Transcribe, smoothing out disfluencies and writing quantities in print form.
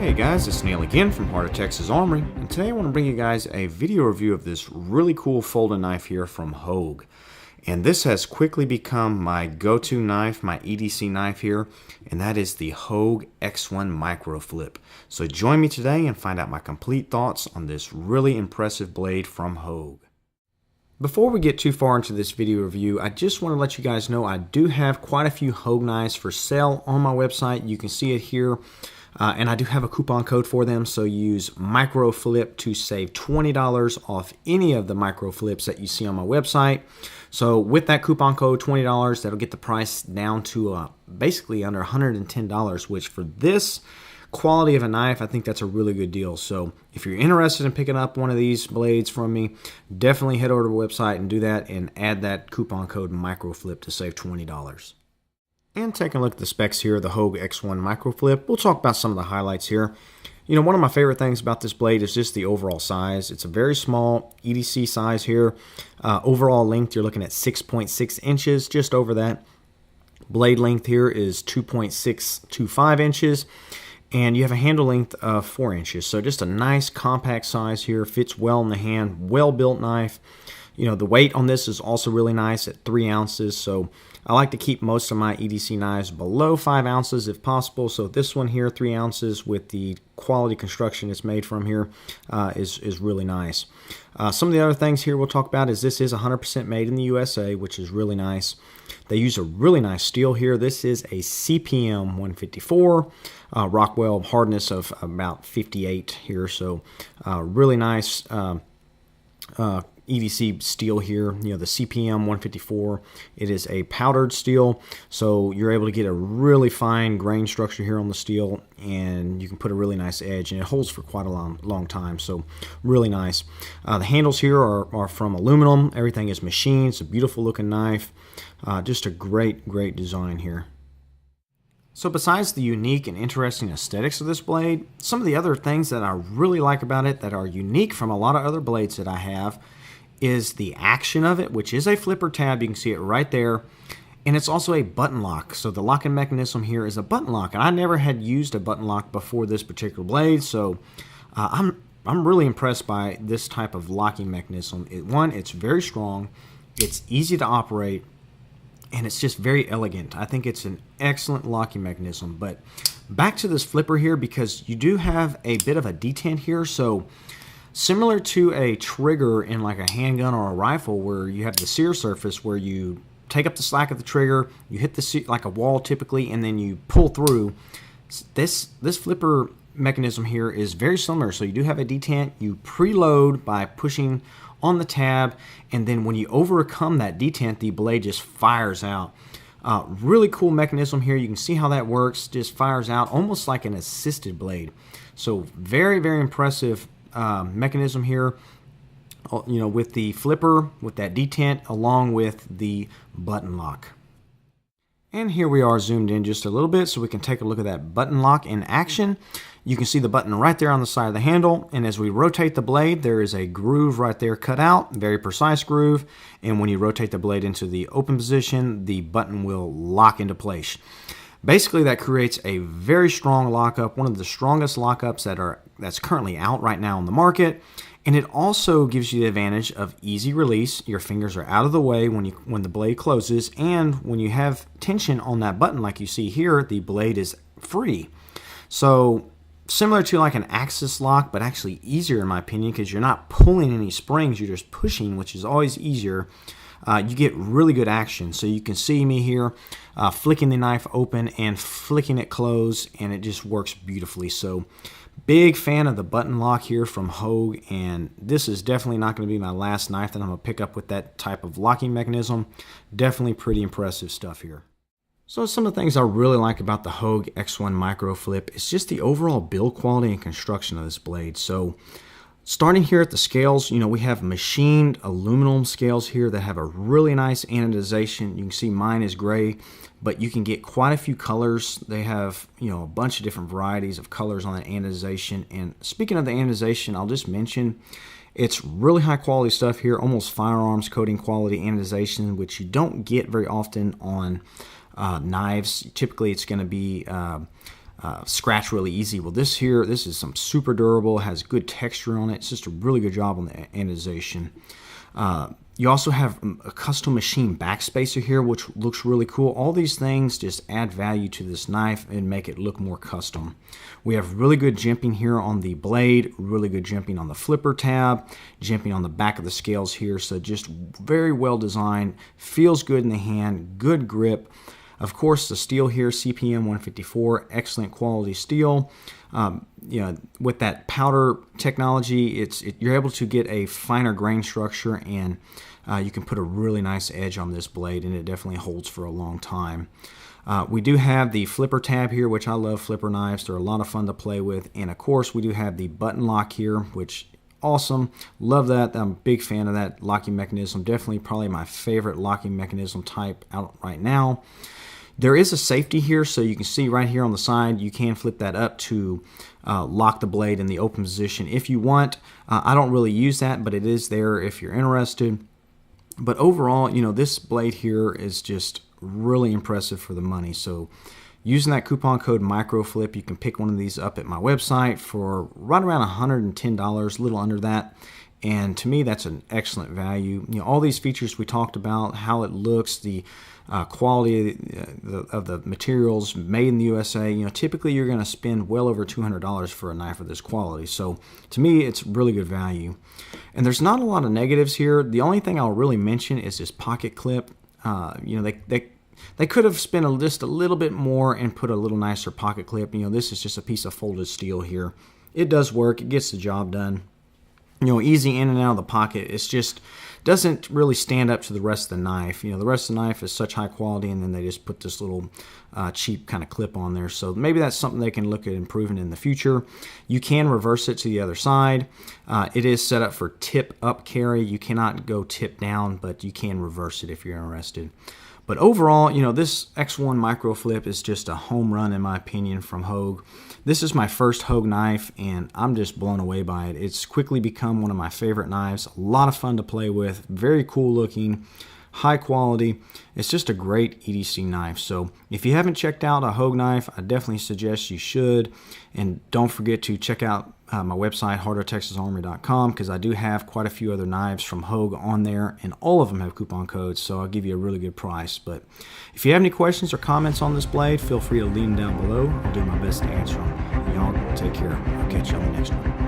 Hey guys, it's Neil again from Heart of Texas Armory, and today I want to bring you guys a video review of this really cool folding knife here from Hogue. And this has quickly become my go-to knife, my EDC knife here, and that is the Hogue X1 Microflip. So join me today and find out my complete thoughts on this really impressive blade from Hogue. Before we get too far into this video review, I just want to let you guys know I do have quite a few Hogue knives for sale on my website. You can see it here. And I do have a coupon code for them, so use Microflip to save $20 off any of the Microflips that you see on my website. So with that coupon code, $20, that'll get the price down to basically under $110, which for this quality of a knife, I think that's a really good deal. So if you're interested in picking up one of these blades from me, definitely head over to the website and do that and add that coupon code Microflip to save $20. And taking a look at the specs here, the Hogue X1 Microflip, we'll talk about some of the highlights here. You know, one of my favorite things about this blade is just the overall size. It's a very small EDC size here. Overall length, you're looking at 6.6 inches, just over that. Blade length here is 2.625 inches. And you have a handle length of 4 inches. So just a nice compact size here, fits well in the hand, well-built knife. You know, the weight on this is also really nice at 3 ounces. So I like to keep most of my EDC knives below 5 ounces if possible. So this one here, 3 ounces with the quality construction it's made from here is really nice. Some of the other things here we'll talk about is this is 100% made in the USA, which is really nice. They use a really nice steel here. This is a CPM 154, Rockwell hardness of about 58 here. So really nice EDC steel here, you know, the CPM 154. It is a powdered steel, so you're able to get a really fine grain structure here on the steel, and you can put a really nice edge, and it holds for quite a long time, so really nice. The handles here are from aluminum. Everything is machined. It's a beautiful looking knife. Just a great design here. So besides the unique and interesting aesthetics of this blade, some of the other things that I really like about it that are unique from a lot of other blades that I have is the action of it, which is a flipper tab. You can see it right there. And it's also a button lock. So the locking mechanism here is a button lock. And I never had used a button lock before this particular blade. So I'm really impressed by this type of locking mechanism. One, it's very strong. It's easy to operate. And it's just very elegant. I think it's an excellent locking mechanism. But back to this flipper here, because you do have a bit of a detent here. So similar to a trigger in like a handgun or a rifle where you have the sear surface where you take up the slack of the trigger, you hit the like a wall typically, and then you pull through. This flipper mechanism here is very similar. So you do have a detent. You preload by pushing on the tab, and then when you overcome that detent, the blade just fires out. Really cool mechanism here. You can see how that works. Just fires out almost like an assisted blade. So very impressive mechanism here, you know, with the flipper, with that detent, along with the button lock. And here we are zoomed in just a little bit so we can take a look at that button lock in action. You can see the button right there on the side of the handle, and as we rotate the blade, there is a groove right there cut out, very precise groove, and when you rotate the blade into the open position, the button will lock into place. Basically, that creates a very strong lockup, one of the strongest lockups that's currently out right now on the market. And it also gives you the advantage of easy release. Your fingers are out of the way when the blade closes, and when you have tension on that button like you see here, the blade is free. So similar to like an axis lock, but actually easier in my opinion, because you're not pulling any springs, you're just pushing, which is always easier. You get really good action. So you can see me here flicking the knife open and flicking it closed, and it just works beautifully. So big fan of the button lock here from Hogue, and this is definitely not going to be my last knife that I'm going to pick up with that type of locking mechanism. Definitely pretty impressive stuff here. So some of the things I really like about the Hogue X1 Microflip is just the overall build quality and construction of this blade. So starting here at the scales, you know, we have machined aluminum scales here that have a really nice anodization. You can see mine is gray, but you can get quite a few colors. They have, you know, a bunch of different varieties of colors on that anodization. And speaking of the anodization, I'll just mention it's really high quality stuff here, almost firearms coating quality anodization, which you don't get very often on knives. Typically it's going to be scratch really easy. Well, this is some super durable, has good texture on it. It's just a really good job on the anodization. You also have a custom machine backspacer here, which looks really cool. All these things just add value to this knife and make it look more custom. We have really good jimping here on the blade, really good jimping on the flipper tab, jimping on the back of the scales here. So just very well designed, feels good in the hand, good grip. Of course, the steel here, CPM 154, excellent quality steel. With that powder technology, you're able to get a finer grain structure, and you can put a really nice edge on this blade, and it definitely holds for a long time. We do have the flipper tab here, which I love flipper knives. They're a lot of fun to play with. And of course, we do have the button lock here, which awesome. Love that. I'm a big fan of that locking mechanism. Definitely probably my favorite locking mechanism type out right now. There is a safety here, so you can see right here on the side, you can flip that up to lock the blade in the open position if you want. I don't really use that, but it is there if you're interested. But overall, this blade here is just really impressive for the money. So using that coupon code Microflip, you can pick one of these up at my website for right around $110, a little under that. And to me, that's an excellent value. All these features we talked about, how it looks, the quality of the materials, made in the USA. Typically you're going to spend well over $200 for a knife of this quality. So to me, it's really good value. And there's not a lot of negatives here. The only thing I'll really mention is this pocket clip. They could have spent just a little bit more and put a little nicer pocket clip. This is just a piece of folded steel here. It does work. It gets the job done. Easy in and out of the pocket. It's just doesn't really stand up to the rest of the knife. The rest of the knife is such high quality, and then they just put this little cheap kind of clip on there. So maybe that's something they can look at improving in the future. You can reverse it to the other side. It is set up for tip up carry. You cannot go tip down, but you can reverse it if you're interested. But overall, this X1 Microflip is just a home run in my opinion from Hogue. This is my first Hogue knife, and I'm just blown away by it. It's quickly become one of my favorite knives. A lot of fun to play with, very cool looking, high quality. It's just a great EDC knife. So if you haven't checked out a Hogue knife, I definitely suggest you should. And don't forget to check out my website, hardwaretexasarmory.com, because I do have quite a few other knives from Hogue on there, and all of them have coupon codes, so I'll give you a really good price. But if you have any questions or comments on this blade, feel free to leave them down below. I'll do my best to answer them. Y'all take care. I'll catch you on the next one.